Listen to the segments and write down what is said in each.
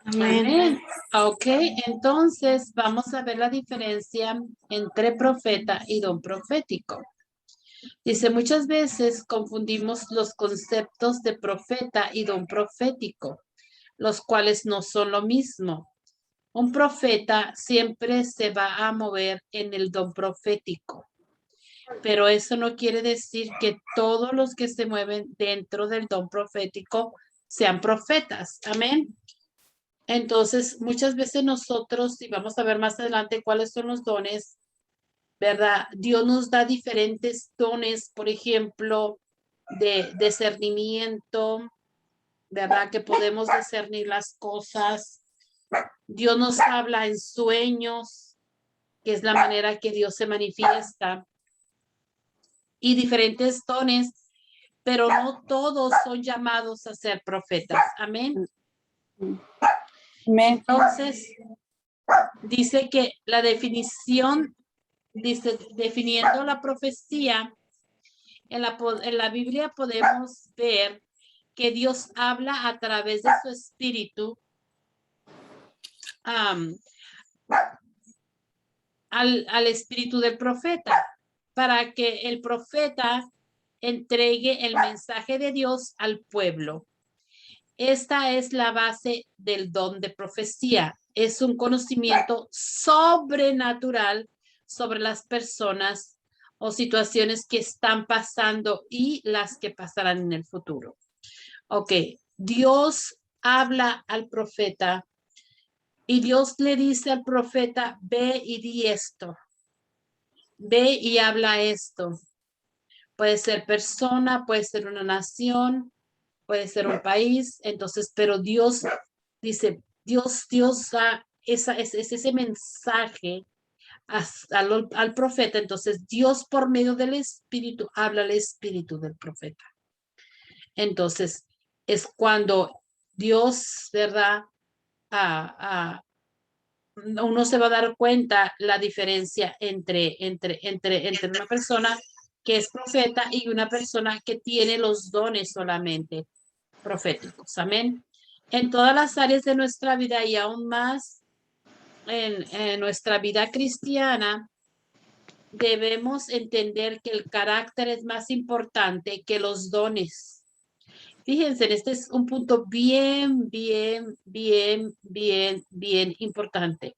Amén. Amén. Ok, entonces vamos a ver la diferencia entre profeta y don profético. Dice, muchas veces confundimos los conceptos de profeta y don profético, los cuales no son lo mismo. Un profeta siempre se va a mover en el don profético, pero eso no quiere decir que todos los que se mueven dentro del don profético sean profetas. Amén. Entonces, muchas veces nosotros, y vamos a ver más adelante cuáles son los dones, ¿verdad? Dios nos da diferentes dones, por ejemplo, de discernimiento, ¿verdad? Que podemos discernir las cosas. Dios nos habla en sueños, que es la manera que Dios se manifiesta, y diferentes dones, pero no todos son llamados a ser profetas. Amén. Amén. Entonces, dice que la definición, dice, definiendo la profecía, en la Biblia podemos ver que Dios habla a través de su espíritu al espíritu del profeta, para que el profeta entregue el mensaje de Dios al pueblo. Esta es la base del don de profecía. Es un conocimiento sobrenatural sobre las personas o situaciones que están pasando y las que pasarán en el futuro. Ok, Dios habla al profeta y Dios le dice al profeta, ve y di esto, ve y habla esto. Puede ser persona, puede ser una nación, puede ser un país, entonces, pero Dios dice, Dios da ese mensaje al profeta, entonces Dios por medio del espíritu habla al espíritu del profeta. Entonces, es cuando Dios, ¿verdad? Uno se va a dar cuenta la diferencia entre una persona que es profeta y una persona que tiene los dones solamente proféticos. Amén. En todas las áreas de nuestra vida y aún más en nuestra vida cristiana, debemos entender que el carácter es más importante que los dones. Fíjense, este es un punto bien importante.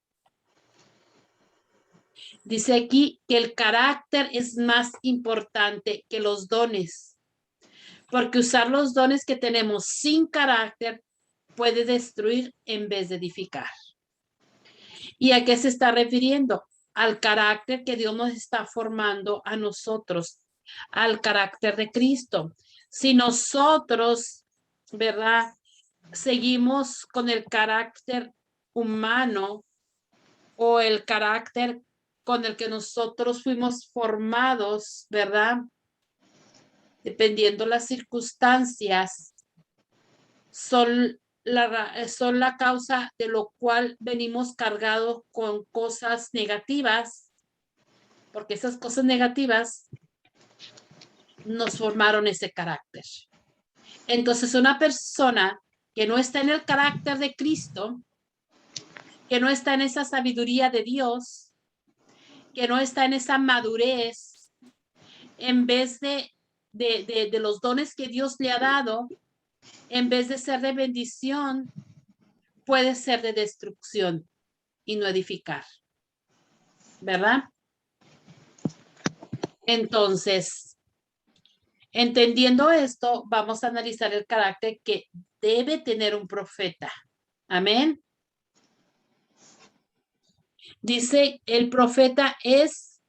Dice aquí que el carácter es más importante que los dones, porque usar los dones que tenemos sin carácter puede destruir en vez de edificar. ¿Y a qué se está refiriendo? Al carácter que Dios nos está formando a nosotros, al carácter de Cristo. Si nosotros, ¿verdad? Seguimos con el carácter humano o el carácter con el que nosotros fuimos formados, ¿verdad? Dependiendo las circunstancias, son la causa de lo cual venimos cargados con cosas negativas, porque esas cosas negativas nos formaron ese carácter. Entonces, una persona que no está en el carácter de Cristo, que no está en esa sabiduría de Dios, que no está en esa madurez, en vez de los dones que Dios le ha dado, en vez de ser de bendición, puede ser de destrucción y no edificar, ¿verdad? Entonces, entendiendo esto, vamos a analizar el carácter que debe tener un profeta. Amén. Dice, el profeta es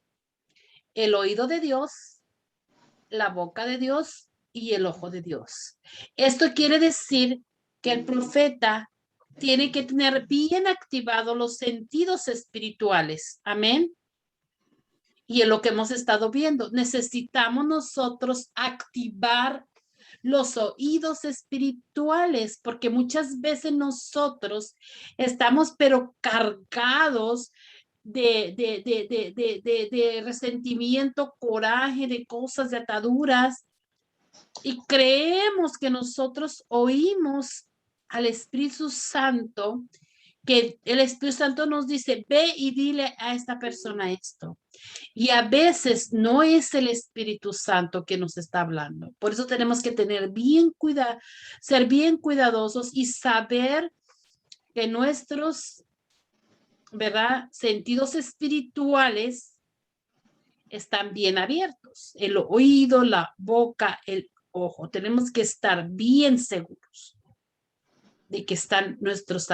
el oído de Dios, la boca de Dios y el ojo de Dios. Esto quiere decir que el profeta tiene que tener bien activados los sentidos espirituales. Amén. Y en lo que hemos estado viendo, necesitamos nosotros activar los oídos espirituales, porque muchas veces nosotros estamos pero cargados de resentimiento, coraje, de cosas, de ataduras, y creemos que nosotros oímos al Espíritu Santo, que el Espíritu Santo nos dice, ve y dile a esta persona esto. Y a veces no es el Espíritu Santo que nos está hablando. Por eso tenemos que tener bien cuidado, ser bien cuidadosos y saber que nuestros, ¿verdad?, sentidos espirituales están bien abiertos. El oído, la boca, el ojo. Tenemos que estar bien seguros de que están nuestros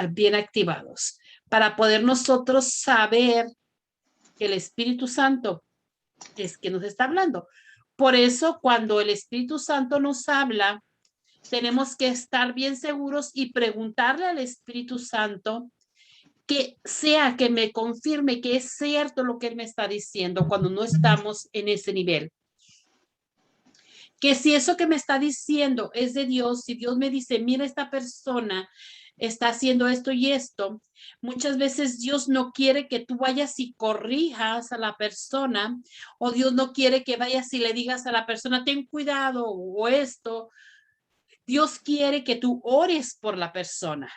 bien activados para poder nosotros saber que el Espíritu Santo es que nos está hablando. Por eso, cuando el Espíritu Santo nos habla, tenemos que estar bien seguros y preguntarle al Espíritu Santo que sea que me confirme que es cierto lo que él me está diciendo cuando no estamos en ese nivel. Que si eso que me está diciendo es de Dios, si Dios me dice, mira, esta persona está haciendo esto y esto, muchas veces Dios no quiere que tú vayas y corrijas a la persona, o Dios no quiere que vayas y le digas a la persona, ten cuidado o esto. Dios quiere que tú ores por la persona.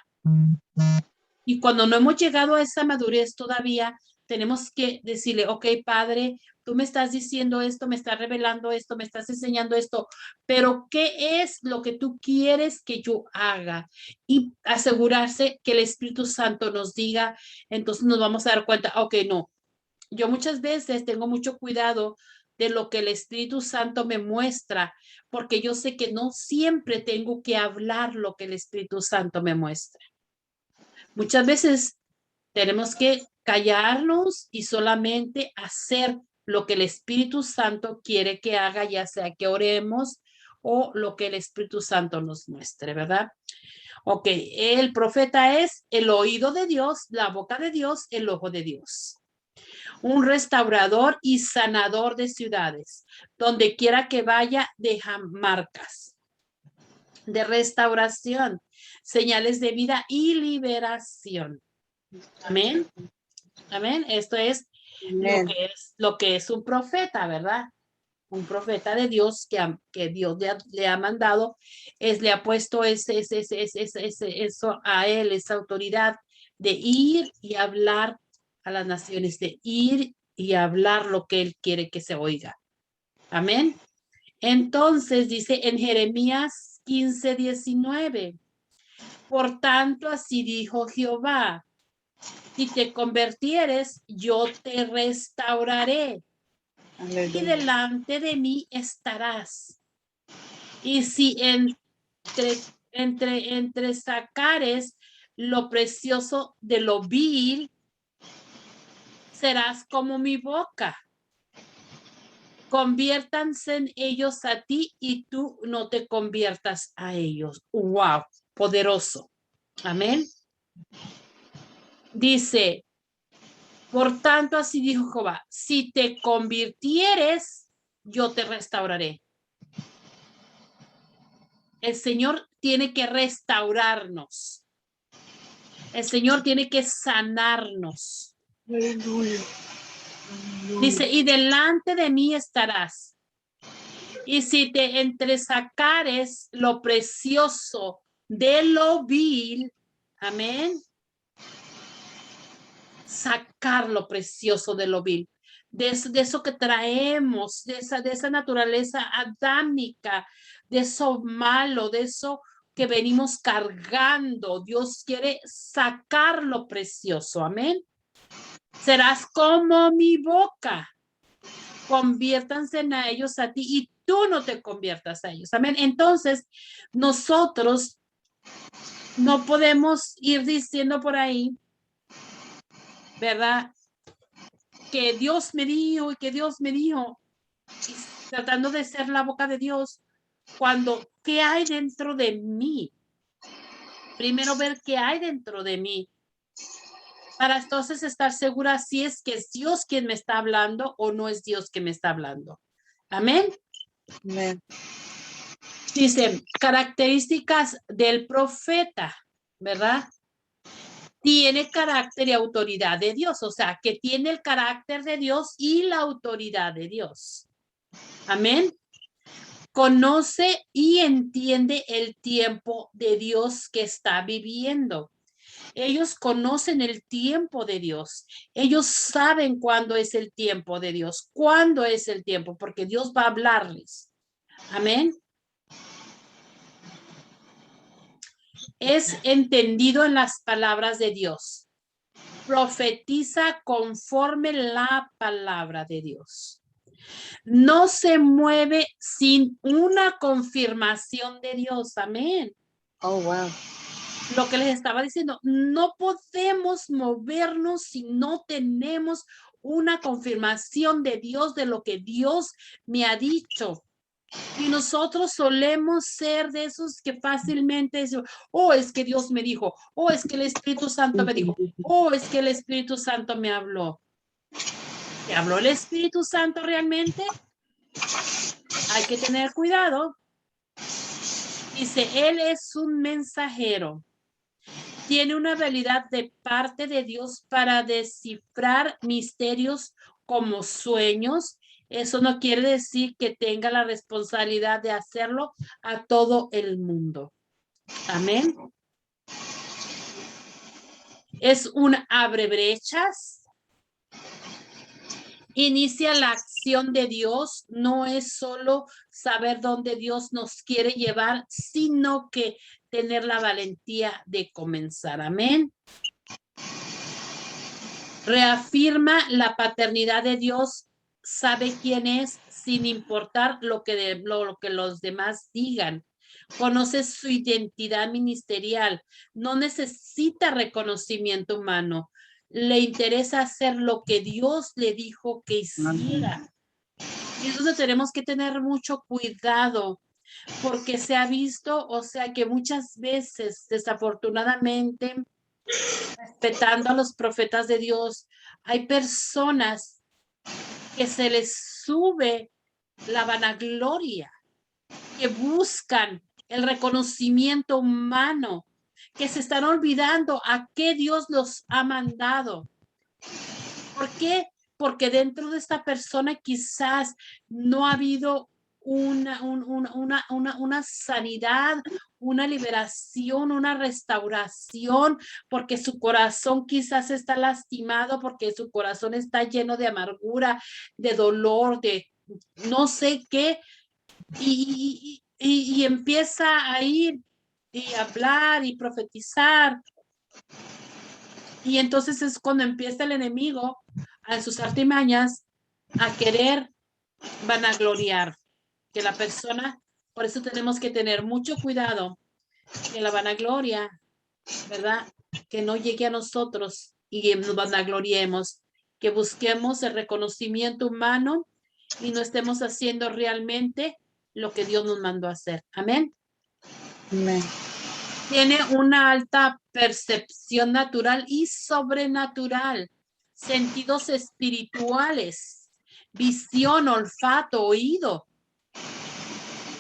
Y cuando no hemos llegado a esa madurez todavía, tenemos que decirle, ok, Padre, tú me estás diciendo esto, me estás revelando esto, me estás enseñando esto, pero ¿qué es lo que tú quieres que yo haga? Y asegurarse que el Espíritu Santo nos diga, entonces nos vamos a dar cuenta, ok, no, yo muchas veces tengo mucho cuidado de lo que el Espíritu Santo me muestra, porque yo sé que no siempre tengo que hablar lo que el Espíritu Santo me muestra. Muchas veces tenemos que callarnos y solamente hacer lo que el Espíritu Santo quiere que haga, ya sea que oremos o lo que el Espíritu Santo nos muestre, ¿verdad? Ok, el profeta es el oído de Dios, la boca de Dios, el ojo de Dios. Un restaurador y sanador de ciudades. Donde quiera que vaya, deja marcas de restauración, señales de vida y liberación. Amén. Amén. Esto es lo que es un profeta, ¿verdad? Un profeta de Dios que Dios le ha mandado, le ha puesto eso a él, esa autoridad de ir y hablar a las naciones, de ir y hablar lo que él quiere que se oiga. Amén. Entonces dice en Jeremías 15:19, por tanto así dijo Jehová, si te convirtieres, yo te restauraré. Aleluya. Y delante de mí estarás. Y si entre sacares lo precioso de lo vil, serás como mi boca. Conviértanse en ellos a ti y tú no te conviertas a ellos. Wow, poderoso. Amén. Dice, por tanto, así dijo Jehová, si te convirtieres, yo te restauraré. El Señor tiene que restaurarnos. El Señor tiene que sanarnos. Aleluya. Dice, y delante de mí estarás. Y si te entresacares lo precioso de lo vil, amén. Sacar lo precioso de lo vil. De eso que traemos, de esa naturaleza adámica, de eso malo, de eso que venimos cargando. Dios quiere sacar lo precioso, amén. Serás como mi boca. Conviértanse a ellos a ti y tú no te conviertas a ellos, amén. Entonces, nosotros no podemos ir diciendo por ahí, ¿verdad? Que Dios me dijo y que Dios me dijo, tratando de ser la boca de Dios, cuando, ¿qué hay dentro de mí? Primero ver qué hay dentro de mí, para entonces estar segura si es que es Dios quien me está hablando o no es Dios que me está hablando. Amén. Amén. Dice, características del profeta, ¿verdad? Tiene carácter y autoridad de Dios, o sea, que tiene el carácter de Dios y la autoridad de Dios. Amén. Conoce y entiende el tiempo de Dios que está viviendo. Ellos conocen el tiempo de Dios. Ellos saben cuándo es el tiempo de Dios, cuándo es el tiempo, porque Dios va a hablarles. Amén. Es entendido en las palabras de Dios. Profetiza conforme la palabra de Dios. No se mueve sin una confirmación de Dios. Amén. Oh, wow. Lo que les estaba diciendo, no podemos movernos si no tenemos una confirmación de Dios, de lo que Dios me ha dicho. Y nosotros solemos ser de esos que fácilmente dicen, oh, es que Dios me dijo, oh, es que el Espíritu Santo me dijo, oh, es que el Espíritu Santo me habló. ¿Te habló el Espíritu Santo realmente? Hay que tener cuidado. Dice, Él es un mensajero. Tiene una habilidad de parte de Dios para descifrar misterios como sueños. Eso no quiere decir que tenga la responsabilidad de hacerlo a todo el mundo. Amén. Es un abre brechas. Inicia la acción de Dios. No es solo saber dónde Dios nos quiere llevar, sino que tener la valentía de comenzar. Amén. Reafirma la paternidad de Dios, sabe quién es sin importar lo que los demás digan. Conoce su identidad ministerial, no necesita reconocimiento humano. Le interesa hacer lo que Dios le dijo que hiciera. Y entonces tenemos que tener mucho cuidado porque se ha visto, o sea, que muchas veces, desafortunadamente, respetando a los profetas de Dios, hay personas que se les sube la vanagloria, que buscan el reconocimiento humano, que se están olvidando a qué Dios los ha mandado. ¿Por qué? Porque dentro de esta persona quizás no ha habido una sanidad, una liberación, una restauración, porque su corazón quizás está lastimado, porque su corazón está lleno de amargura, de dolor, de no sé qué, y empieza a ir y hablar y profetizar. Y entonces es cuando empieza el enemigo a sus artimañas a querer vanagloriar que la persona, por eso tenemos que tener mucho cuidado que la vanagloria, ¿verdad? Que no llegue a nosotros y nos vanagloriemos, que busquemos el reconocimiento humano y no estemos haciendo realmente lo que Dios nos mandó a hacer. Amén. Amén. Tiene una alta percepción natural y sobrenatural, sentidos espirituales, visión, olfato, oído.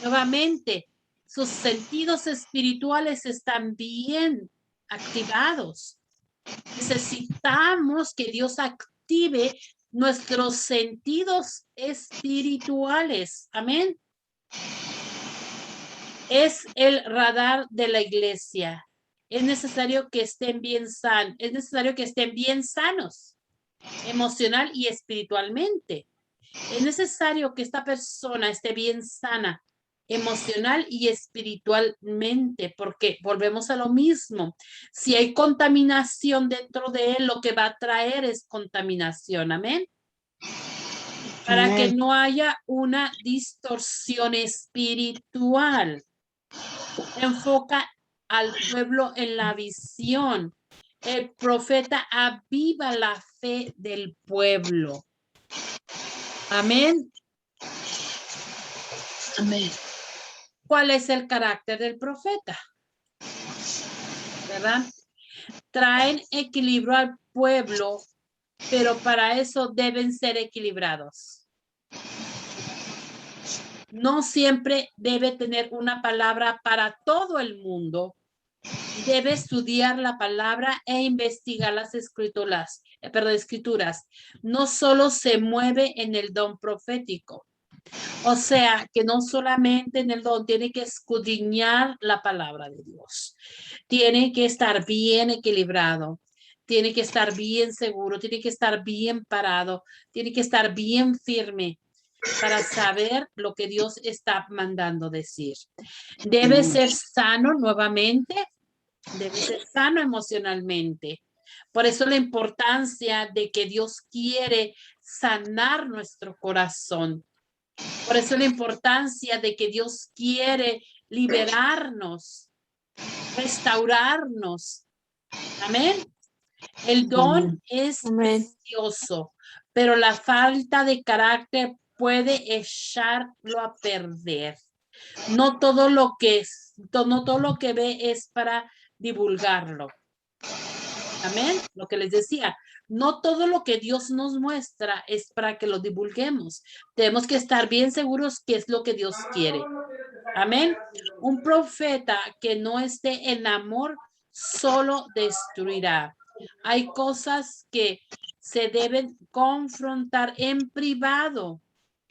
Nuevamente, sus sentidos espirituales están bien activados. Necesitamos que Dios active nuestros sentidos espirituales. Amén. Es el radar de la iglesia. Es necesario que estén bien sanos, es necesario que estén bien sanos, emocional y espiritualmente. Es necesario que esta persona esté bien sana, emocional y espiritualmente, porque volvemos a lo mismo. Si hay contaminación dentro de él, lo que va a traer es contaminación. Amén. Para que no haya una distorsión espiritual. Enfoca al pueblo en la visión. El profeta aviva la fe del pueblo. Amén. Amén. ¿Cuál es el carácter del profeta? ¿Verdad? Traen equilibrio al pueblo, pero para eso deben ser equilibrados. No siempre debe tener una palabra para todo el mundo. Debe estudiar la palabra e investigar las escrituras. No solo se mueve en el don profético. O sea, que no solamente en el don tiene que escudriñar la palabra de Dios. Tiene que estar bien equilibrado. Tiene que estar bien seguro. Tiene que estar bien parado. Tiene que estar bien firme para saber lo que Dios está mandando decir. Debe ser sano nuevamente. Debe ser sano emocionalmente. Por eso la importancia de que Dios quiere sanar nuestro corazón. Por eso la importancia de que Dios quiere liberarnos, restaurarnos. Amén. El don es precioso, pero la falta de carácter puede echarlo a perder. No todo lo que ve es para divulgarlo. Amén. Lo que les decía, no todo lo que Dios nos muestra es para que lo divulguemos. Tenemos que estar bien seguros que es lo que Dios quiere. Amén. Un profeta que no esté en amor solo destruirá. Hay cosas que se deben confrontar en privado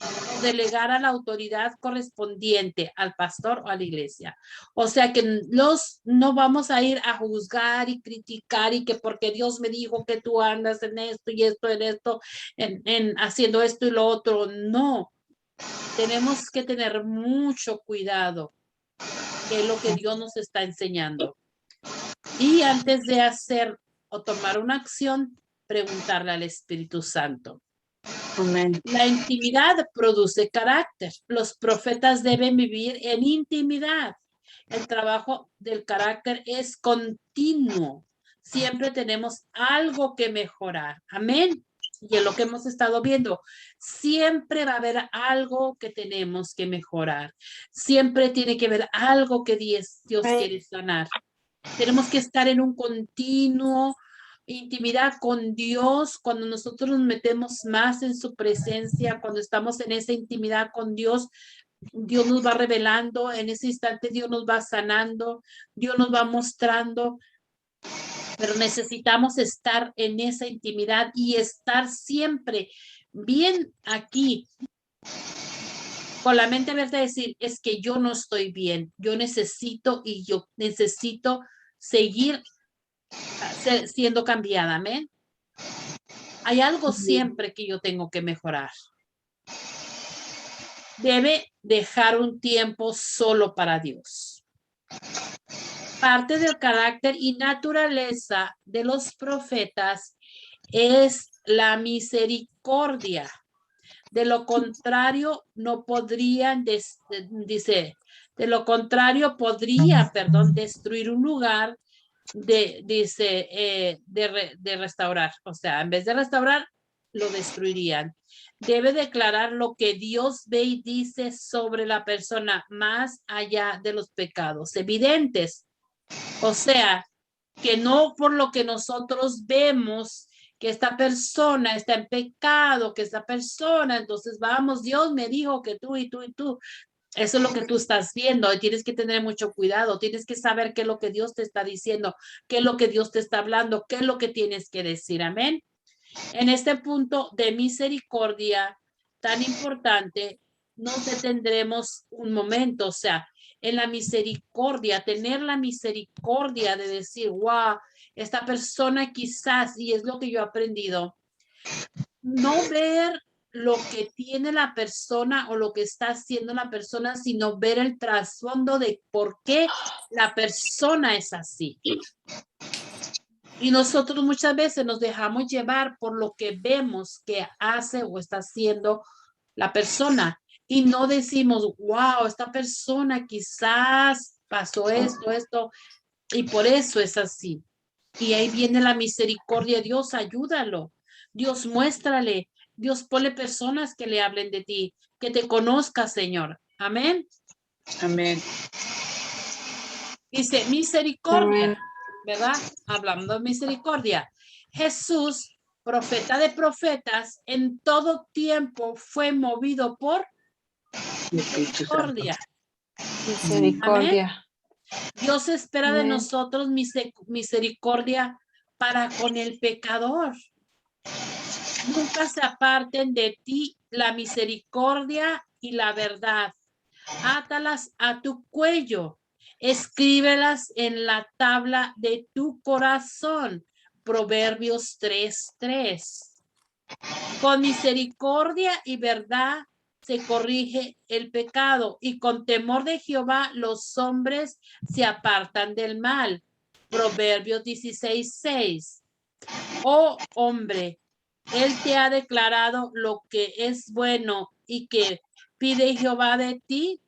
o delegar a la autoridad correspondiente, al pastor o a la iglesia. O sea que no vamos a ir a juzgar y criticar y que porque Dios me dijo que tú andas en esto y esto, en esto, en haciendo esto y lo otro. No, tenemos que tener mucho cuidado, que es lo que Dios nos está enseñando. Y antes de hacer o tomar una acción, preguntarle al Espíritu Santo. Amén. La intimidad produce carácter. Los profetas deben vivir en intimidad. El trabajo del carácter es continuo. Siempre tenemos algo que mejorar. Amén. Y es lo que hemos estado viendo. Siempre va a haber algo que tenemos que mejorar. Siempre tiene que haber algo que Dios quiere sanar. Tenemos que estar en un continuo intimidad con Dios. Cuando nosotros nos metemos más en su presencia, cuando estamos en esa intimidad con Dios, Dios nos va revelando, en ese instante Dios nos va sanando, Dios nos va mostrando, pero necesitamos estar en esa intimidad y estar siempre bien aquí, con la mente abierta a decir, es que yo no estoy bien, yo necesito seguir siendo cambiada, amén. Hay algo siempre que yo tengo que mejorar. Debe dejar un tiempo solo para Dios. Parte del carácter y naturaleza de los profetas es la misericordia. De lo contrario, no podrían, de lo contrario, destruir un lugar de restaurar. O sea, en vez de restaurar, lo destruirían. Debe declarar lo que Dios ve y dice sobre la persona más allá de los pecados evidentes. O sea, que no por lo que nosotros vemos que esta persona está en pecado, que esta persona, entonces vamos, Dios me dijo que tú y tú y tú. Eso es lo que tú estás viendo y tienes que tener mucho cuidado, tienes que saber qué es lo que Dios te está diciendo, qué es lo que Dios te está hablando, qué es lo que tienes que decir, amén. En este punto de misericordia tan importante, nos detendremos un momento, o sea, en la misericordia, tener la misericordia de decir, wow, esta persona quizás, y es lo que yo he aprendido, no ver lo que tiene la persona o lo que está haciendo la persona, sino ver el trasfondo de por qué la persona es así. Y nosotros muchas veces nos dejamos llevar por lo que vemos que hace o está haciendo la persona y no decimos, wow, esta persona quizás pasó esto, y por eso es así. Y ahí viene la misericordia. Dios, ayúdalo. Dios, muéstrale. Dios, ponle personas que le hablen de ti, que te conozca, Señor. Amén. Amén. Dice misericordia, ¿verdad? Hablando de misericordia. Jesús, profeta de profetas, en todo tiempo fue movido por misericordia. Misericordia. Amén. Dios espera de nosotros misericordia para con el pecador. Nunca se aparten de ti la misericordia y la verdad. Átalas a tu cuello. Escríbelas en la tabla de tu corazón. Proverbios 3:3. Con misericordia y verdad se corrige el pecado, y con temor de Jehová los hombres se apartan del mal. Proverbios 16:6. Oh hombre, él te ha declarado lo que es bueno y que pide Jehová de ti,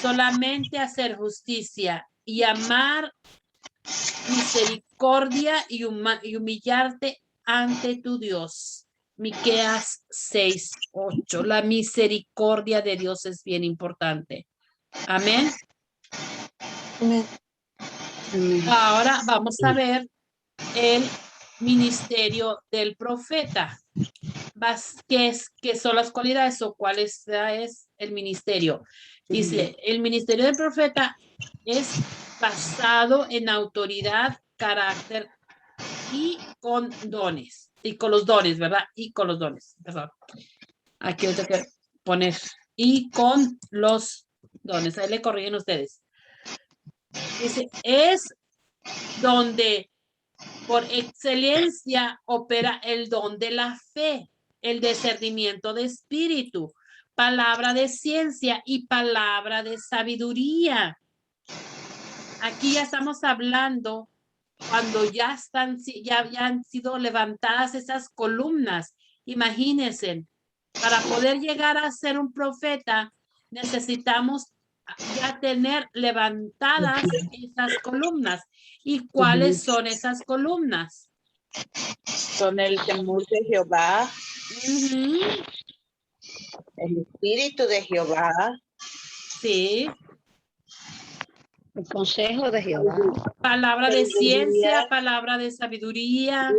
solamente hacer justicia y amar misericordia y humillarte ante tu Dios. Miqueas 6:8. La misericordia de Dios es bien importante. Amén. Amén. Amén. Ahora vamos a ver el ministerio del profeta. ¿Qué son las cualidades o cuál es el ministerio? Dice, el ministerio del profeta es basado en autoridad, carácter y con dones. Y con los dones, ¿verdad? Y con los dones. Perdón. Aquí tengo que poner y con los dones. Ahí le corrigen ustedes. Dice, es donde por excelencia opera el don de la fe, el discernimiento de espíritu, palabra de ciencia y palabra de sabiduría. Aquí ya estamos hablando cuando ya han sido levantadas esas columnas. Imagínense, para poder llegar a ser un profeta, necesitamos ya tener levantadas esas columnas. ¿Y cuáles son esas columnas? Son el temor de Jehová, el espíritu de Jehová, Sí. El consejo de Jehová. Palabra de Sabiduría. ciencia, palabra de sabiduría,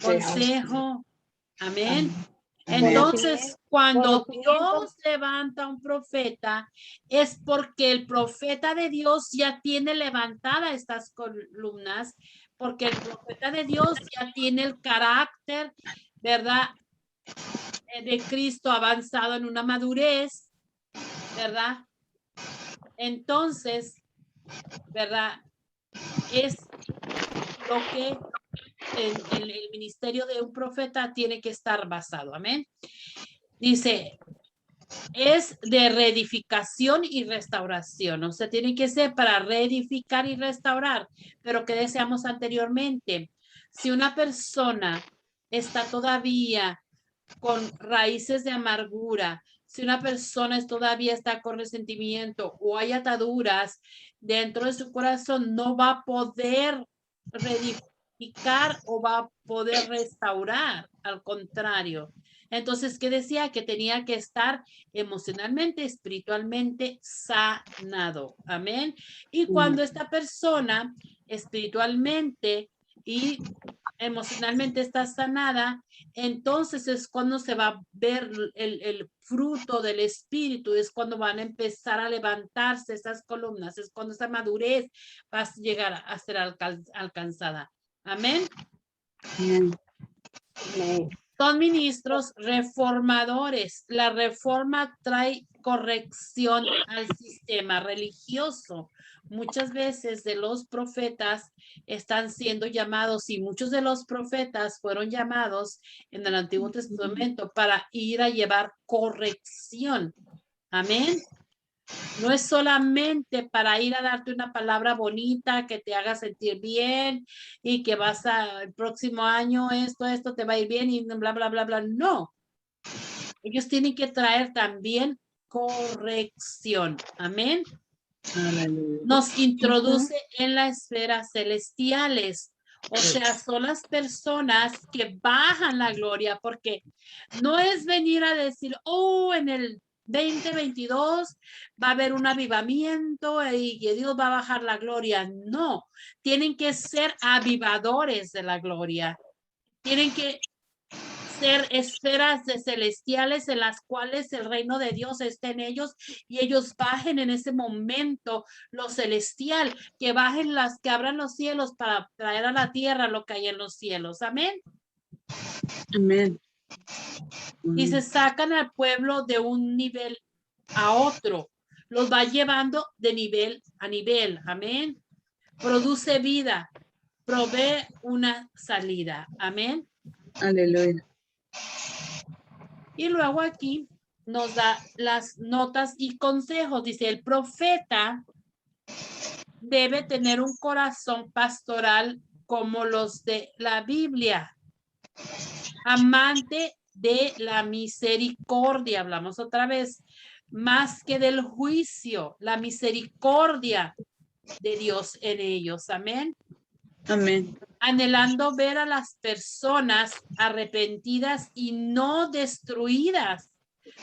consejo. Amén. Entonces, cuando Dios levanta un profeta, es porque el profeta de Dios ya tiene levantadas estas columnas, porque el profeta de Dios ya tiene el carácter, ¿verdad? De Cristo avanzado en una madurez, ¿verdad? Entonces, ¿verdad? Es lo que el ministerio de un profeta tiene que estar basado. Amén. Dice, es de reedificación y restauración. O sea, tiene que ser para reedificar y restaurar. Pero que deseamos anteriormente, si una persona está todavía con raíces de amargura, si una persona todavía está con resentimiento o hay ataduras dentro de su corazón, no va a poder reedificar o va a poder restaurar, al contrario. Entonces, ¿qué decía? Que tenía que estar emocionalmente, espiritualmente sanado. Amén. Y cuando esta persona espiritualmente y emocionalmente está sanada, entonces es cuando se va a ver el fruto del espíritu, es cuando van a empezar a levantarse esas columnas, es cuando esa madurez va a llegar a ser alcanzada. Amén. Amén. Son ministros reformadores. La reforma trae corrección al sistema religioso. Muchas veces de los profetas están siendo llamados y muchos de los profetas fueron llamados en el Antiguo Testamento para ir a llevar corrección. Amén. No es solamente para ir a darte una palabra bonita que te haga sentir bien y que el próximo año esto te va a ir bien y bla, bla, bla, bla. No. Ellos tienen que traer también corrección. Amén. Nos introduce en las esferas celestiales. O sea, son las personas que bajan la gloria, porque no es venir a decir, oh, en el 2022 va a haber un avivamiento y que Dios va a bajar la gloria. No, tienen que ser avivadores de la gloria. Tienen que ser esferas celestiales en las cuales el reino de Dios esté en ellos y ellos bajen en ese momento lo celestial, que bajen que abran los cielos para traer a la tierra lo que hay en los cielos. Amén. Amén. Y se sacan al pueblo de un nivel a otro. Los va llevando de nivel a nivel. Amén. Produce vida. Provee una salida. Amén. Aleluya. Y luego aquí nos da las notas y consejos. Dice, el profeta debe tener un corazón pastoral como los de la Biblia. Amante de la misericordia, hablamos otra vez, más que del juicio, la misericordia de Dios en ellos. Amén. Amén. Anhelando ver a las personas arrepentidas y no destruidas.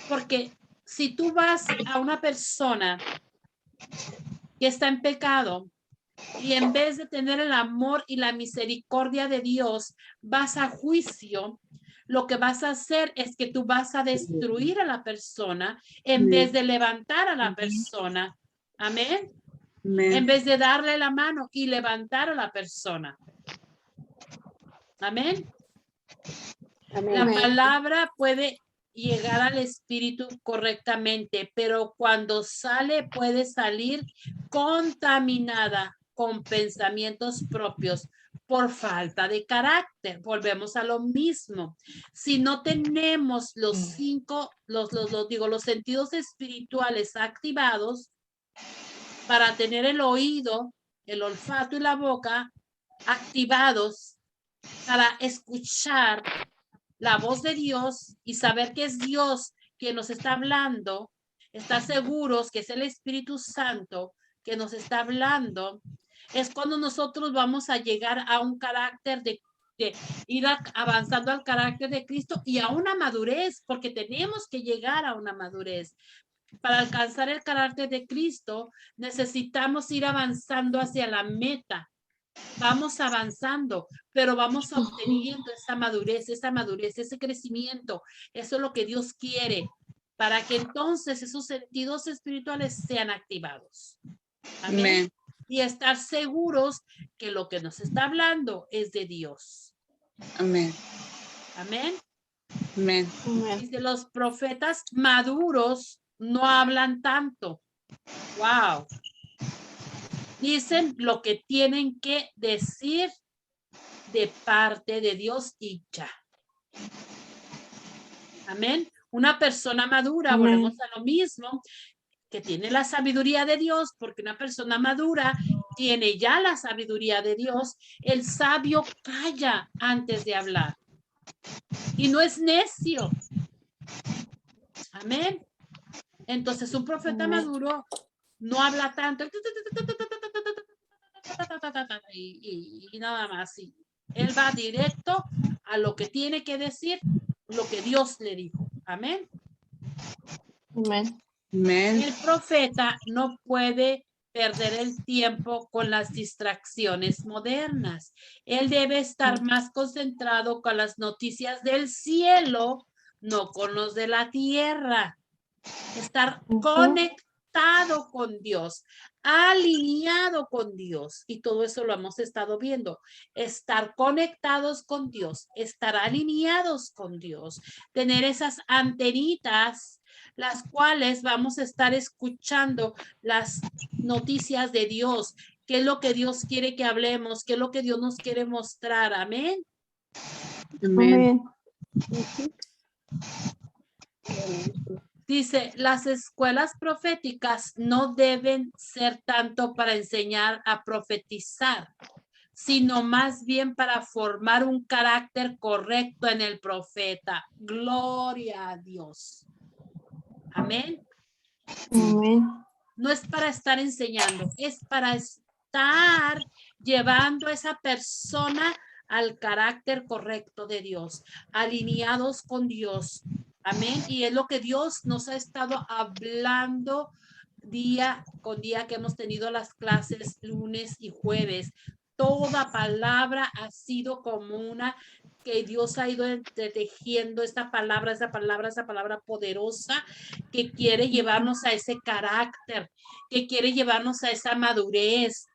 Porque si tú vas a una persona que está en pecado y en vez de tener el amor y la misericordia de Dios, vas a juicio, lo que vas a hacer es que tú vas a destruir a la persona en vez de levantar a la persona. Amén. En Amén. vez de darle la mano y levantar a la persona. Amén. La Amén. palabra puede llegar al espíritu correctamente, pero cuando sale puede salir contaminada con pensamientos propios por falta de carácter. Volvemos a lo mismo. Si no tenemos los sentidos espirituales activados para tener el oído, el olfato y la boca activados para escuchar la voz de Dios y saber que es Dios quien nos está hablando, estar seguros que es el Espíritu Santo que nos está hablando, es cuando nosotros vamos a llegar a un carácter de ir avanzando al carácter de Cristo y a una madurez, porque tenemos que llegar a una madurez. Para alcanzar el carácter de Cristo, necesitamos ir avanzando hacia la meta. Vamos avanzando, pero vamos obteniendo esa madurez, ese crecimiento. Eso es lo que Dios quiere para que entonces esos sentidos espirituales sean activados. Amén. Amén. Y estar seguros que lo que nos está hablando es de Dios. Amén. Amén. Amén. Dice, los profetas maduros no hablan tanto. Wow. Dicen lo que tienen que decir de parte de Dios y ya. Amén. Una persona madura, Amén. volvemos a lo mismo, que tiene la sabiduría de Dios, porque una persona madura tiene ya la sabiduría de Dios. El sabio calla antes de hablar y no es necio. Amén. Entonces, un profeta Amén. maduro no habla tanto y nada más. Sí. Él va directo a lo que tiene que decir, lo que Dios le dijo. Amén. Amén. Amén. El profeta no puede perder el tiempo con las distracciones modernas. Él debe estar más concentrado con las noticias del cielo, no con los de la tierra. Estar conectado con Dios, alineado con Dios. Y todo eso lo hemos estado viendo. Estar conectados con Dios, estar alineados con Dios, tener esas antenitas, las cuales vamos a estar escuchando las noticias de Dios, qué es lo que Dios quiere que hablemos, qué es lo que Dios nos quiere mostrar. Amén. Amén. Dice, las escuelas proféticas no deben ser tanto para enseñar a profetizar, sino más bien para formar un carácter correcto en el profeta. Gloria a Dios. Amén. Amén. No es para estar enseñando, es para estar llevando a esa persona al carácter correcto de Dios, alineados con Dios. Amén. Y es lo que Dios nos ha estado hablando día con día que hemos tenido las clases lunes y jueves. Toda palabra ha sido como una que Dios ha ido entretejiendo esta palabra poderosa que quiere llevarnos a ese carácter, que quiere llevarnos a esa madurez,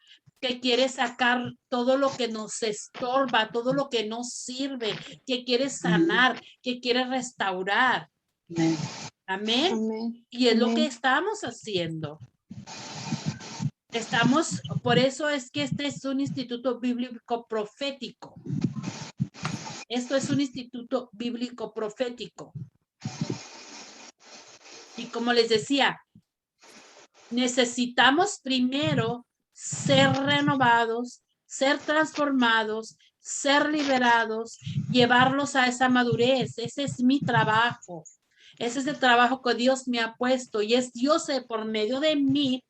que quiere sacar todo lo que nos estorba, todo lo que no sirve, que quiere sanar, que quiere restaurar. Amén. Amén. Amén. Y es lo que Amén. estamos haciendo. Por eso es que este es un instituto bíblico profético. Esto es un instituto bíblico profético. Y como les decía, necesitamos primero ser renovados, ser transformados, ser liberados, llevarlos a esa madurez. Ese es mi trabajo. Ese es el trabajo que Dios me ha puesto y es Dios por medio de mí,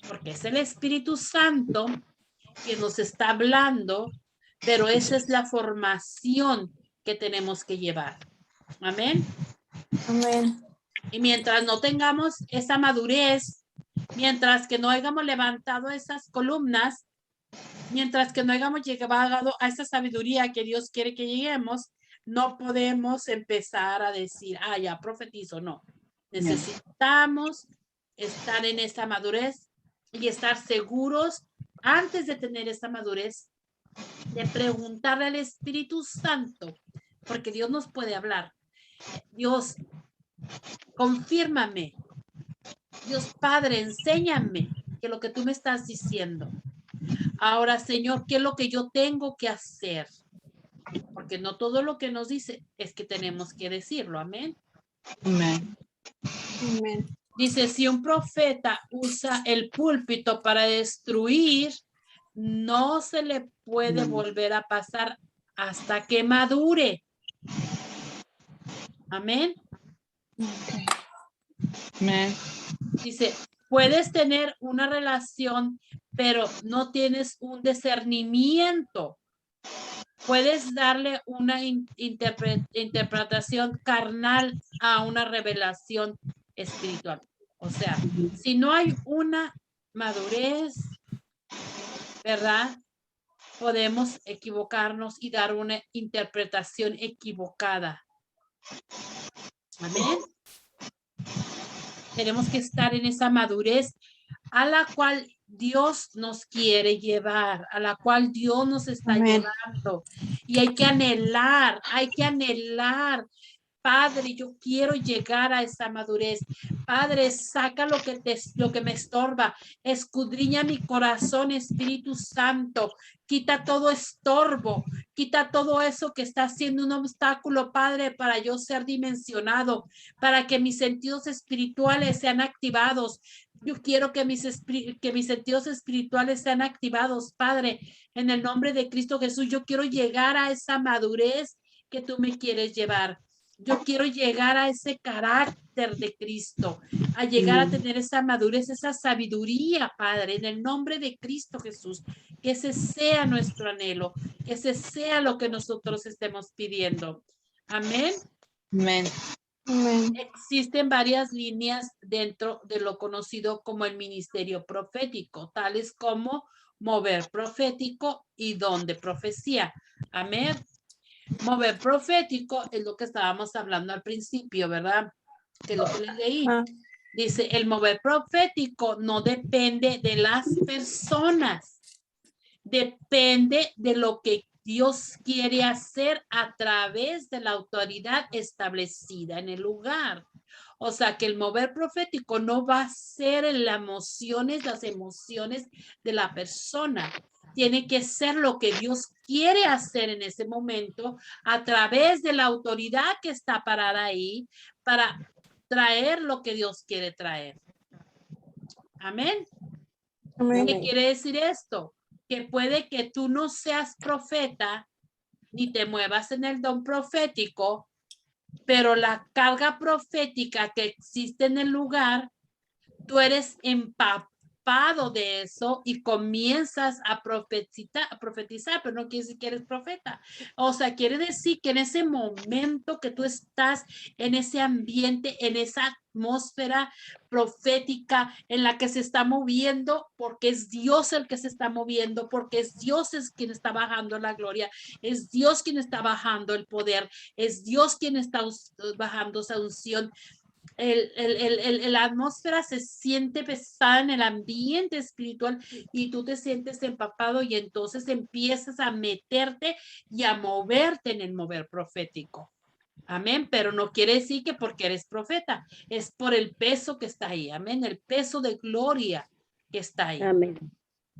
porque es el Espíritu Santo que nos está hablando, pero esa es la formación que tenemos que llevar. Amén. Amén. Y mientras no tengamos esa madurez, mientras que no hayamos levantado esas columnas, mientras que no hayamos llegado a esa sabiduría que Dios quiere que lleguemos, no podemos empezar a decir, ya profetizo. No. Necesitamos estar en esa madurez y estar seguros antes de tener esa madurez, de preguntarle al Espíritu Santo, porque Dios nos puede hablar. Dios, confírmame. Dios Padre, enséñame que lo que tú me estás diciendo. Ahora, Señor, ¿qué es lo que yo tengo que hacer? Porque no todo lo que nos dice es que tenemos que decirlo. Amén. Amén. Amén. Dice, si un profeta usa el púlpito para destruir, no se le puede volver a pasar hasta que madure. Amén. Amén. Dice, puedes tener una relación, pero no tienes un discernimiento. Puedes darle una interpretación carnal a una revelación espiritual. O sea, si no hay una madurez, ¿verdad? Podemos equivocarnos y dar una interpretación equivocada. Amén. Tenemos que estar en esa madurez a la cual Dios nos quiere llevar, a la cual Dios nos está llevando. Y hay que anhelar. Padre, yo quiero llegar a esa madurez. Padre, saca lo que me estorba. Escudriña mi corazón, Espíritu Santo. Quita todo estorbo. Quita todo eso que está siendo un obstáculo, Padre, para yo ser dimensionado, para que mis sentidos espirituales sean activados. Yo quiero que mis sentidos espirituales sean activados, Padre, en el nombre de Cristo Jesús. Yo quiero llegar a esa madurez que tú me quieres llevar. Yo quiero llegar a ese carácter de Cristo, a llegar a tener esa madurez, esa sabiduría, Padre, en el nombre de Cristo Jesús. Que ese sea nuestro anhelo, que ese sea lo que nosotros estemos pidiendo. Amén. Amén. Amén. Existen varias líneas dentro de lo conocido como el ministerio profético, tales como mover profético y don de profecía. Amén. Mover profético es lo que estábamos hablando al principio, ¿verdad? Que es lo que les leí. Dice, el mover profético no depende de las personas, depende de lo que Dios quiere hacer a través de la autoridad establecida en el lugar. O sea, que el mover profético no va a ser en las emociones de la persona. Tiene que ser lo que Dios quiere hacer en ese momento a través de la autoridad que está parada ahí para traer lo que Dios quiere traer. Amén. Amén. ¿Qué quiere decir esto? Que puede que tú no seas profeta ni te muevas en el don profético, pero la carga profética que existe en el lugar, tú eres empapado de eso y comienzas a profetizar, pero no quiere decir que eres profeta. O sea, quiere decir que en ese momento que tú estás en ese ambiente, en esa atmósfera profética en la que se está moviendo, porque es Dios el que se está moviendo, porque es Dios quien está bajando la gloria, es Dios quien está bajando el poder, es Dios quien está bajando esa unción. la atmósfera se siente pesada en el ambiente espiritual y tú te sientes empapado y entonces empiezas a meterte y a moverte en el mover profético. Amén, pero no quiere decir que porque eres profeta, es por el peso que está ahí, amén, el peso de gloria que está ahí. Amén.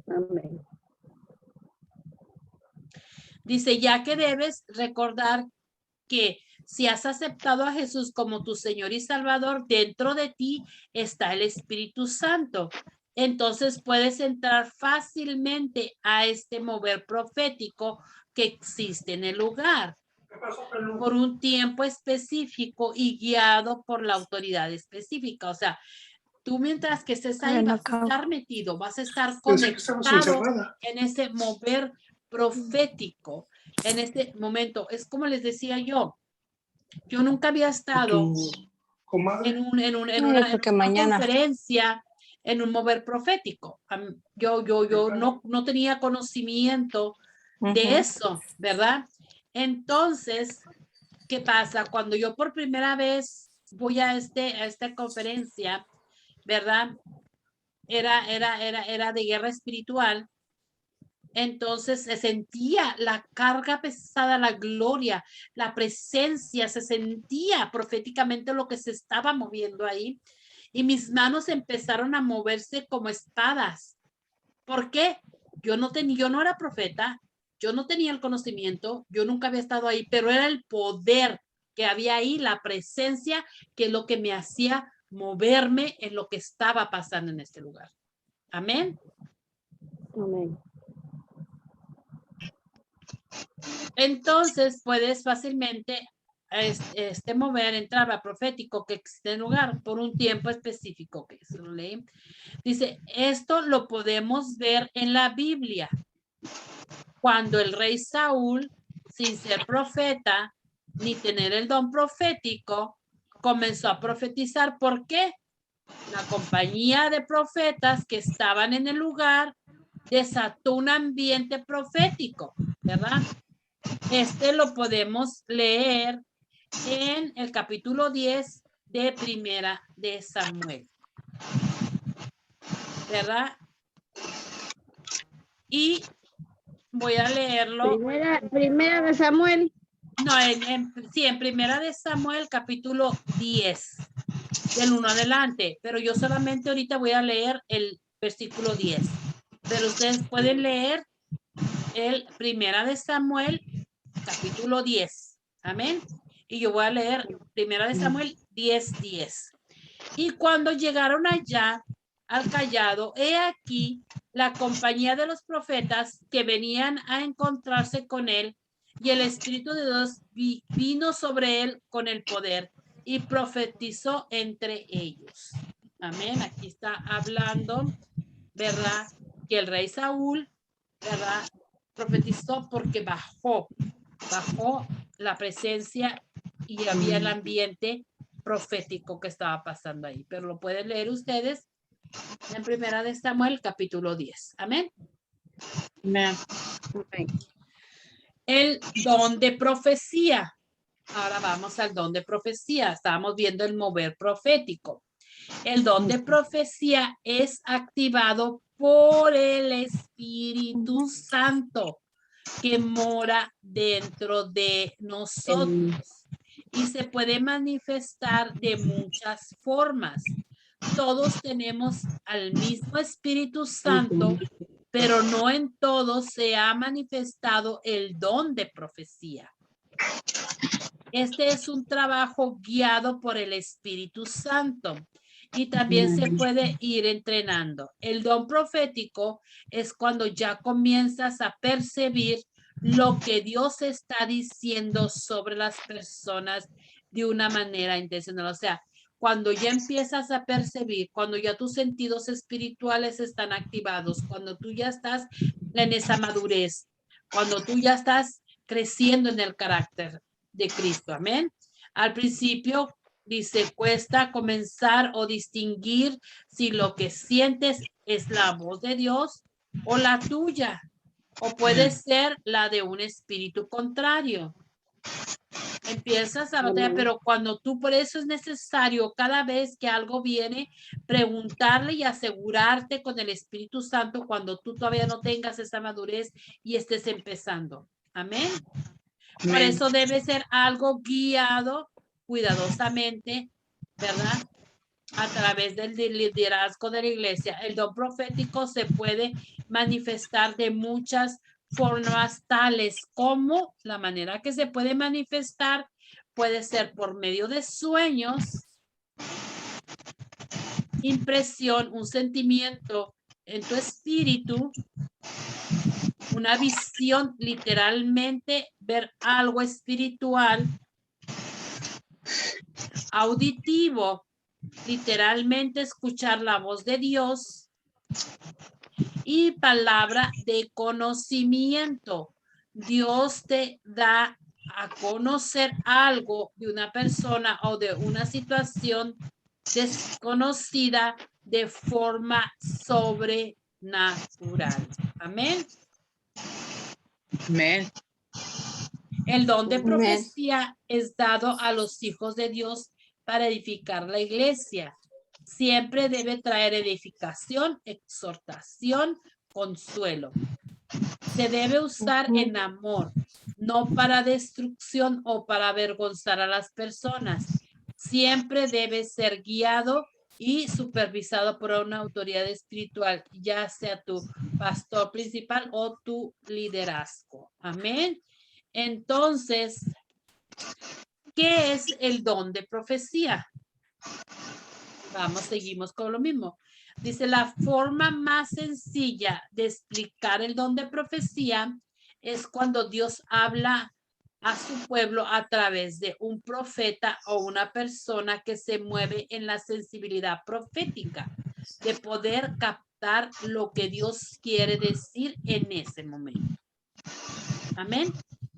Amén. Dice, ya que debes recordar que si has aceptado a Jesús como tu Señor y Salvador, dentro de ti está el Espíritu Santo. Entonces puedes entrar fácilmente a este mover profético que existe en el lugar por un tiempo específico y guiado por la autoridad específica. O sea, tú mientras que estés ahí vas a estar metido, vas a estar conectado en ese mover profético, en este momento. Es como les decía yo nunca había estado en una conferencia, en un mover profético. Yo no tenía conocimiento de eso, ¿verdad? Entonces, ¿qué pasa? Cuando yo por primera vez voy a esta conferencia, ¿verdad? Era de guerra espiritual. Entonces se sentía la carga pesada, la gloria, la presencia, se sentía proféticamente lo que se estaba moviendo ahí. Y mis manos empezaron a moverse como espadas. ¿Por qué? Yo no era profeta, yo no tenía el conocimiento, yo nunca había estado ahí, pero era el poder que había ahí, la presencia, que es lo que me hacía moverme en lo que estaba pasando en este lugar. Amén. Amén. Entonces puedes fácilmente mover, entrar a profético que existe en lugar por un tiempo específico. Que se lo leí. Dice, esto lo podemos ver en la Biblia. Cuando el rey Saúl, sin ser profeta, ni tener el don profético, comenzó a profetizar. ¿Por qué? La compañía de profetas que estaban en el lugar desató un ambiente profético, ¿verdad? Lo podemos leer en el capítulo 10 de Primera de Samuel. ¿Verdad? Y voy a leerlo. Primera de Samuel. No, en Primera de Samuel, capítulo 10, del 1 adelante. Pero yo solamente ahorita voy a leer el versículo 10. Pero ustedes pueden leer el Primera de Samuel, capítulo 10. Amén. Y yo voy a leer Primera de Samuel 10:10. Y cuando llegaron allá al callado, he aquí la compañía de los profetas que venían a encontrarse con él, y el Espíritu de Dios vino sobre él con el poder y profetizó entre ellos. Amén. Aquí está hablando, ¿verdad? Que el rey Saúl, ¿verdad? Profetizó porque bajó la presencia y había el ambiente profético que estaba pasando ahí. Pero lo pueden leer ustedes en Primera de Samuel, capítulo 10. Amén. Amén. El don de profecía. Ahora vamos al don de profecía. Estábamos viendo el mover profético. El don de profecía es activado por el Espíritu Santo que mora dentro de nosotros y se puede manifestar de muchas formas. Todos tenemos al mismo Espíritu Santo, pero no en todos se ha manifestado el don de profecía. Este es un trabajo guiado por el Espíritu Santo y también se puede ir entrenando. El don profético es cuando ya comienzas a percibir lo que Dios está diciendo sobre las personas de una manera intencional. O sea, cuando ya empiezas a percibir, cuando ya tus sentidos espirituales están activados, cuando tú ya estás en esa madurez, cuando tú ya estás creciendo en el carácter de Cristo. Amén. Al principio dice, cuesta comenzar o distinguir si lo que sientes es la voz de Dios o la tuya, o puede ser la de un espíritu contrario. Empiezas a batallar, pero cuando tú, por eso es necesario cada vez que algo viene, preguntarle y asegurarte con el Espíritu Santo cuando tú todavía no tengas esa madurez y estés empezando. Amén. Por Amén. eso debe ser algo guiado cuidadosamente, ¿verdad? A través del liderazgo de la iglesia. El don profético se puede manifestar de muchas formas, tales como la manera que se puede manifestar puede ser por medio de sueños, impresión, un sentimiento en tu espíritu, una visión, literalmente ver algo espiritual, auditivo, literalmente escuchar la voz de Dios, y palabra de conocimiento. Dios te da a conocer algo de una persona o de una situación desconocida de forma sobrenatural. Amén. Amén. El don de Amén. profecía es dado a los hijos de Dios para edificar la iglesia. Siempre debe traer edificación, exhortación, consuelo. Se debe usar en amor, no para destrucción o para avergonzar a las personas. Siempre debe ser guiado y supervisado por una autoridad espiritual, ya sea tu pastor principal o tu liderazgo. Amén. Entonces, ¿qué es el don de profecía? Vamos, seguimos con lo mismo. Dice, la forma más sencilla de explicar el don de profecía es cuando Dios habla a su pueblo a través de un profeta o una persona que se mueve en la sensibilidad profética, de poder captar lo que Dios quiere decir en ese momento. Amén.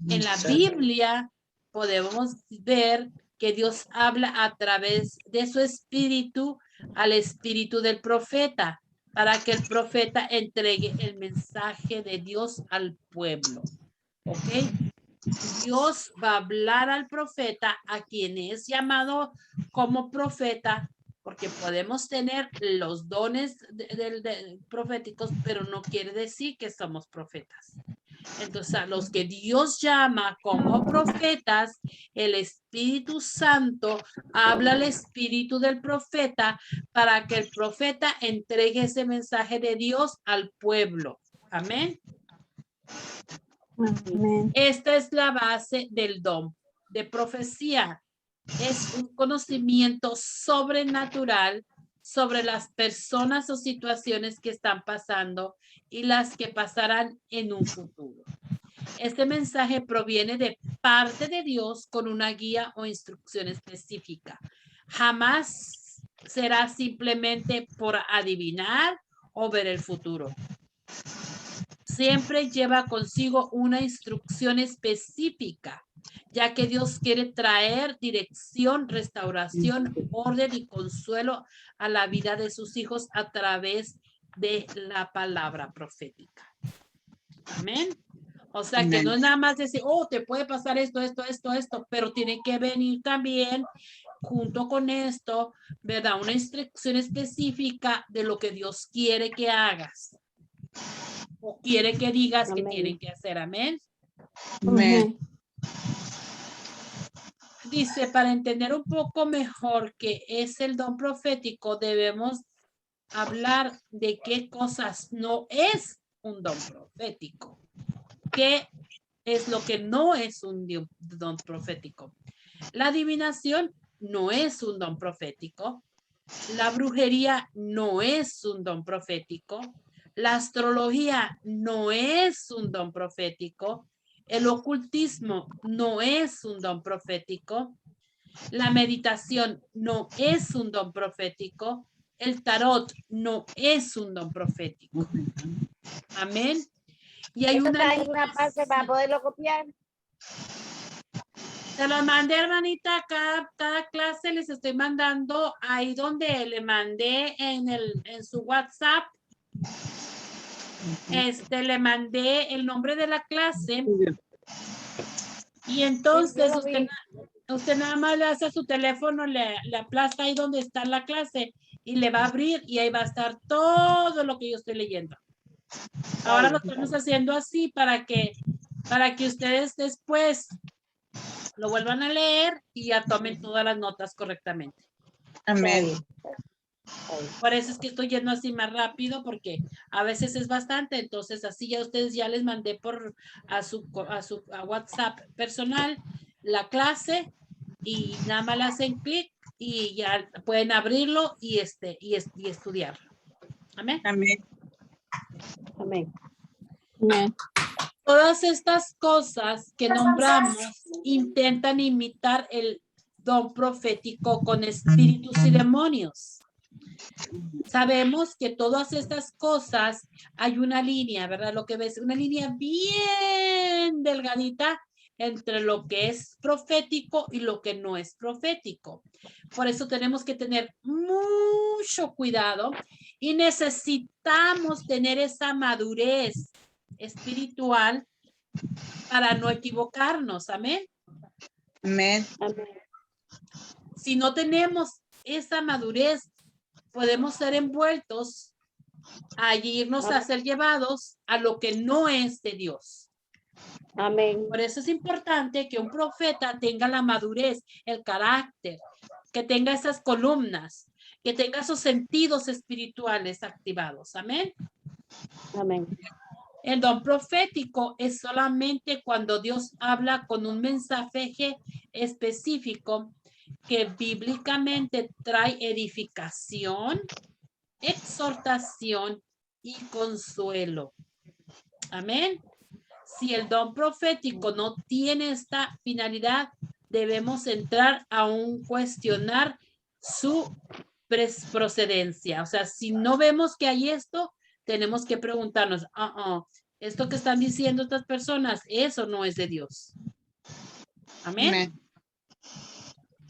En la Biblia podemos ver que Dios habla a través de su espíritu al espíritu del profeta para que el profeta entregue el mensaje de Dios al pueblo. ¿Ok? Dios va a hablar al profeta, a quien es llamado como profeta, porque podemos tener los dones proféticos, pero no quiere decir que somos profetas. Entonces, a los que Dios llama como profetas, el Espíritu Santo habla al espíritu del profeta para que el profeta entregue ese mensaje de Dios al pueblo. Amén. Amén. Esta es la base del don de profecía. Es un conocimiento sobrenatural sobre las personas o situaciones que están pasando y las que pasarán en un futuro. Este mensaje proviene de parte de Dios con una guía o instrucción específica. Jamás será simplemente por adivinar o ver el futuro. Siempre lleva consigo una instrucción específica, ya que Dios quiere traer dirección, restauración, orden y consuelo a la vida de sus hijos a través de la palabra profética. Amén. O sea, que no es nada más decir, oh, te puede pasar esto, pero tiene que venir también junto con esto, ¿verdad? Una instrucción específica de lo que Dios quiere que hagas o quiere que digas que tienen que hacer. Amén. Amén. Dice, para entender un poco mejor qué es el don profético, debemos hablar de qué cosas no es un don profético. ¿Qué es lo que no es un don profético? La adivinación no es un don profético. La brujería no es un don profético. La astrología no es un don profético. El ocultismo no es un don profético. La meditación no es un don profético. El tarot no es un don profético. Amén. Y hay ¿Esto una está en una parte para poderlo copiar? Se lo mandé, hermanita, cada clase les estoy mandando ahí donde le mandé en su WhatsApp. Le mandé el nombre de la clase Y entonces Sí, yo lo vi. usted nada más le hace a su teléfono, le aplasta ahí donde está la clase y le va a abrir y ahí va a estar todo lo que yo estoy leyendo. Ahora lo estamos haciendo así para que ustedes después lo vuelvan a leer y ya tomen todas las notas correctamente. Amén. Por eso es que estoy yendo así más rápido porque a veces es bastante, entonces así ya ustedes ya les mandé a WhatsApp personal la clase y nada más le hacen clic y ya pueden abrirlo y estudiarlo. Amén. Amén. Amén. Amén. Todas estas cosas que nombramos intentan imitar el don profético con espíritus y demonios. Sabemos que todas estas cosas hay una línea, ¿verdad? Lo que ves, una línea bien delgadita entre lo que es profético y lo que no es profético. Por eso tenemos que tener mucho cuidado y necesitamos tener esa madurez espiritual para no equivocarnos. Amén. Amén. Amén. Si no tenemos esa madurez, podemos ser envueltos a irnos a ser llevados a lo que no es de Dios. Amén. Por eso es importante que un profeta tenga la madurez, el carácter, que tenga esas columnas, que tenga esos sentidos espirituales activados. Amén. Amén. El don profético es solamente cuando Dios habla con un mensaje específico que bíblicamente trae edificación, exhortación y consuelo. Amén. Si el don profético no tiene esta finalidad, debemos entrar a un cuestionar su procedencia. O sea, si no vemos que hay esto, tenemos que preguntarnos, esto que están diciendo estas personas, eso no es de Dios. Amén. Amén.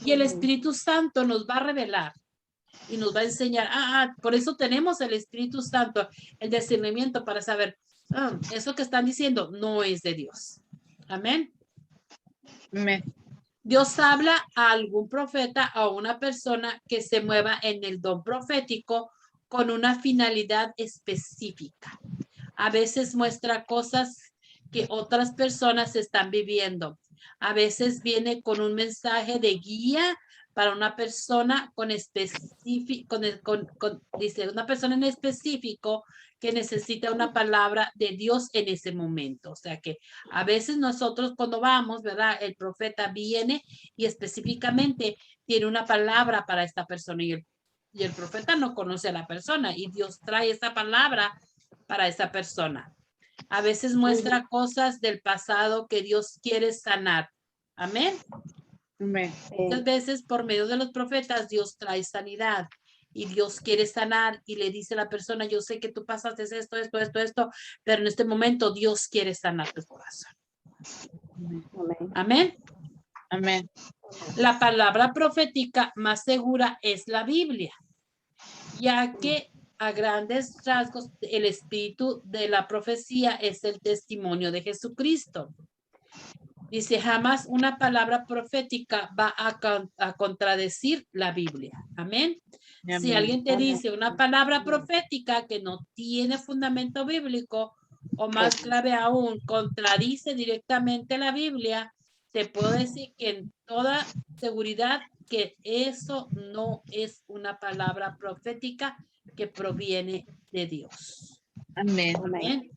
Y el Espíritu Santo nos va a revelar y nos va a enseñar. Por eso tenemos el Espíritu Santo, el discernimiento para saber, eso que están diciendo no es de Dios. Amén. Amén. Dios habla a algún profeta o a una persona que se mueva en el don profético con una finalidad específica. A veces muestra cosas que otras personas están viviendo. A veces viene con un mensaje de guía para una persona dice una persona en específico que necesita una palabra de Dios en ese momento. O sea que a veces nosotros cuando vamos, ¿verdad? El profeta viene y específicamente tiene una palabra para esta persona y el profeta no conoce a la persona y Dios trae esa palabra para esa persona. A veces muestra cosas del pasado que Dios quiere sanar. Amén. Amén. Muchas veces por medio de los profetas Dios trae sanidad y Dios quiere sanar y le dice a la persona, yo sé que tú pasaste esto, pero en este momento Dios quiere sanar tu corazón. Amén. Amén. Amén. La palabra profética más segura es la Biblia, ya que a grandes rasgos el espíritu de la profecía es el testimonio de Jesucristo. Dice, jamás una palabra profética va a contradecir la Biblia. Amén. Amén. Si alguien te dice una palabra profética que no tiene fundamento bíblico, o más grave aún, contradice directamente la Biblia, te puedo decir que en toda seguridad que eso no es una palabra profética que proviene de Dios. Amén. Amén.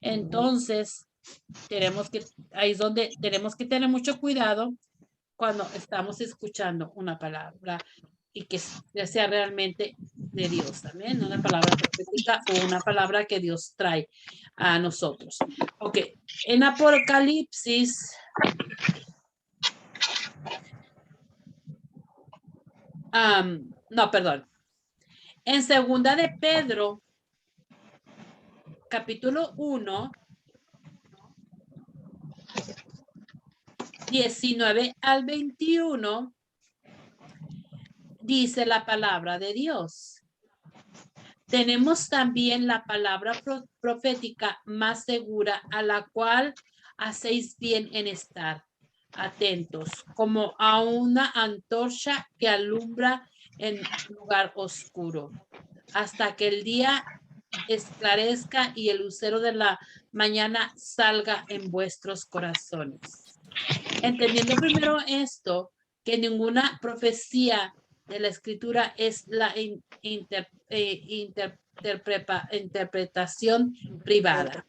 Entonces, ahí es donde tenemos que tener mucho cuidado cuando estamos escuchando una palabra y que sea realmente de Dios también, una palabra profética o una palabra que Dios trae a nosotros. Ok, en Apocalipsis, no, perdón. En segunda de Pedro, capítulo 1, 19 al 21, dice la palabra de Dios. Tenemos también la palabra profética más segura a la cual hacéis bien en estar atentos, como a una antorcha que alumbra en lugar oscuro, hasta que el día esclarezca y el lucero de la mañana salga en vuestros corazones. Entendiendo primero esto, que ninguna profecía de la escritura es la interpretación privada,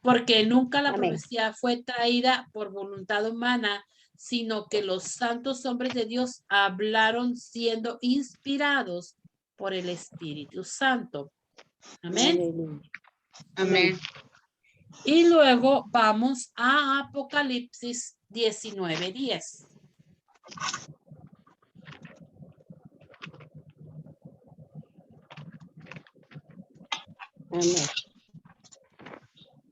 porque nunca la Amén. profecía fue traída por voluntad humana, sino que los santos hombres de Dios hablaron siendo inspirados por el Espíritu Santo. Amén. Aleluya. Amén. Y luego vamos a Apocalipsis 19:10. Amén.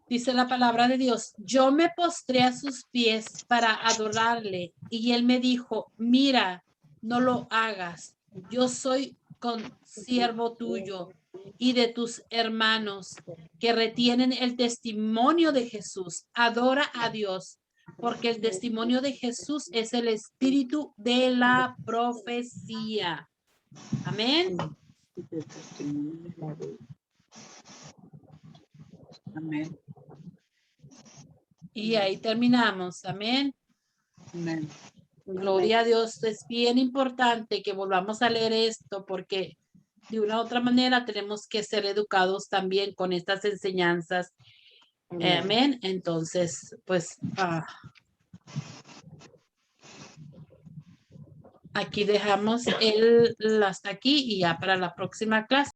Dice la palabra de Dios, yo me postré a sus pies para adorarle y él me dijo, mira, no lo hagas. Yo soy consiervo tuyo y de tus hermanos que retienen el testimonio de Jesús. Adora a Dios, porque el testimonio de Jesús es el espíritu de la profecía. Amén. Amén. Y ahí terminamos. Amén. Amén. Gloria a Dios. Es bien importante que volvamos a leer esto porque de una u otra manera tenemos que ser educados también con estas enseñanzas. Amén. Entonces, pues aquí dejamos hasta aquí y ya para la próxima clase.